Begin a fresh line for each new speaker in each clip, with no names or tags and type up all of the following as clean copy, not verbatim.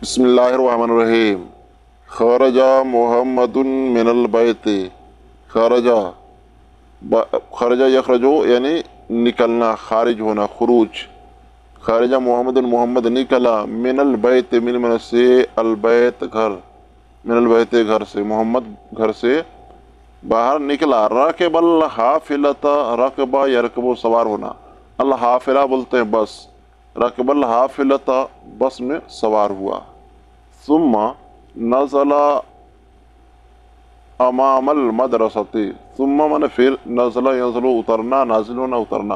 बिस्मिल्लाहिर्रहमानिर्रहीम। खरजा मोहम्मदुन मिनल बैत। खरजा खरजा यखरजो यानी निकलना, खारिज होना, खुरूज। खरजा मोहम्मदुन मोहम्मद निकला, मिनल बैत मिन मन से, अल बैत घर, मिनल बैत घर से, मोहम्मद घर से बाहर निकला। रकबल हाफिलता, रकबा यरकबो सवार होना, अल हाफिला बोलते हैं बस, रकबल हाफिलता बस में सवार हुआ। सुम्मा नज़ला अमामल मदरसती, सुम्मा मन फिर, नज़ला यज़लो उतरना, नाजिल होना उतरना,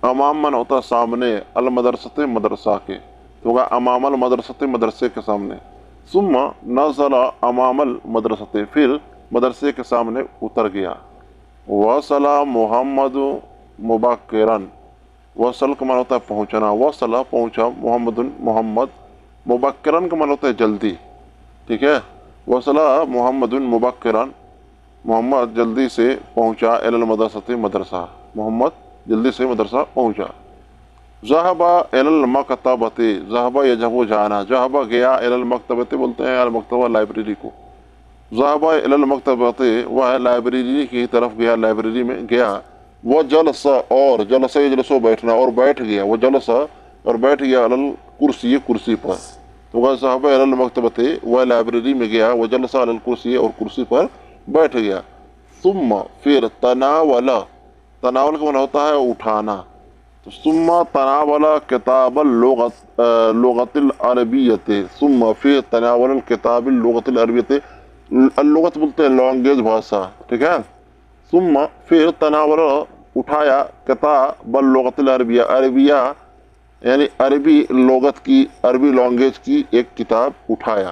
अमाम मन होता सामने, अल मदरसते मदरसा के, तो होगा अमामल मदरसते मदरसे के सामने। सुम्मा नज़ला अमामल मदरसते, फिर मदरसे के सामने उतर गया। वसला मोहम्मद मुबक्किरन, वसल का मन होता है पहुँचना, वसला पहुँचा, मोहम्मदुन मोहम्मद, मुबक्किरन का मन होता है जल्दी, ठीक है। वसला मोहम्मदुन मुबक्किरन, मोहम्मद जल्दी से पहुँचा, एलल मदरसते मदरसा, मोहम्मद जल्दी से मदरसा पहुँचा। ज़हबा एलल मकतबते, ज़हबा यजहबु जाना, ज़हबा गया, एलल मकतबते बोलते हैं अल मकतबा लाइब्रेरी को। ज़हबा एलल मकतबते, वह लाइब्रेरी की तरफ गया, लाइब्रेरी में गया। वह जलसा, और जलसा यजलसो बैठना, और बैठ गया, वह जलसा और बैठ गया, अलल कुर्सी, कुर्सी पर। तो वह ज़हबा एलल मकतबते, वह लाइब्रेरी में गया, वह जलसा अलल कुर्सी, और कुर्सी पर बैठ गया। सुम्मा फिर, तनावला, तनावल का मतलब होता है उठाना, तो सुम्मा तनावला किताबल लुगतिल अरबियते, सुम्मा फिर तनावल किताबिल लुगतिल अरबियते, लुगत बोलते हैं लैंग्वेज भाषा, ठीक है। सुम्मा फिर तनावल उठाया, किताबल लुगतिल अरबिया, अरबिया यानी अरबी लुगत की, अरबी लैंग्वेज की एक किताब उठाया।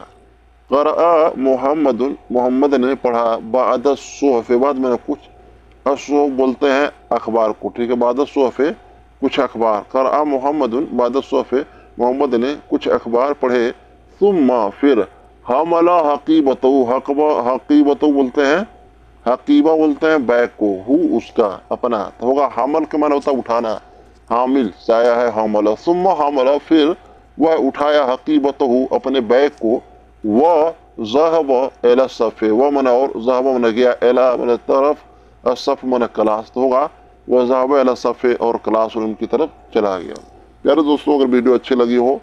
क़रअ मोहम्मदुन, मोहम्मद ने पढ़ा, बाद सुहफ़े, बाद में कुछ, असुहफ़ बोलते हैं अखबार को, ठीक है, बाद सुहफ़े कुछ अखबार। क़रअ मोहम्मदुन बाद सुहफ़े, मोहम्मद ने कुछ अखबार पढ़े। सुम्मा फिर, हमला हकीबतहु, हकीबतहु बोलते हैं, हकीबा बोलते हैं बैग को, हु उसका, अपना, तो होगा हमल के माना होता उठाना, हामिल साया है हमला। सुम्मा हमला फिर वह उठाया, हकीबतहु अपने बैग को, वह ज़हब एला सफ़े, वह मना और ज़हब मन गया, एला मन तरफ, असफ़ मन क्लास, तो होगा वह ज़हब एला सफ़े और क्लास रूम की तरफ चला गया। प्यारे दोस्तों, अगर वीडियो अच्छी लगी हो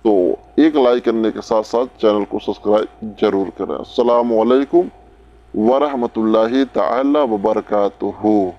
तो एक लाइक करने के साथ साथ चैनल को सब्सक्राइब जरूर करें। अस्सलामु अलैकुम वरहमतुल्लाहि ताला वबरकातुहू।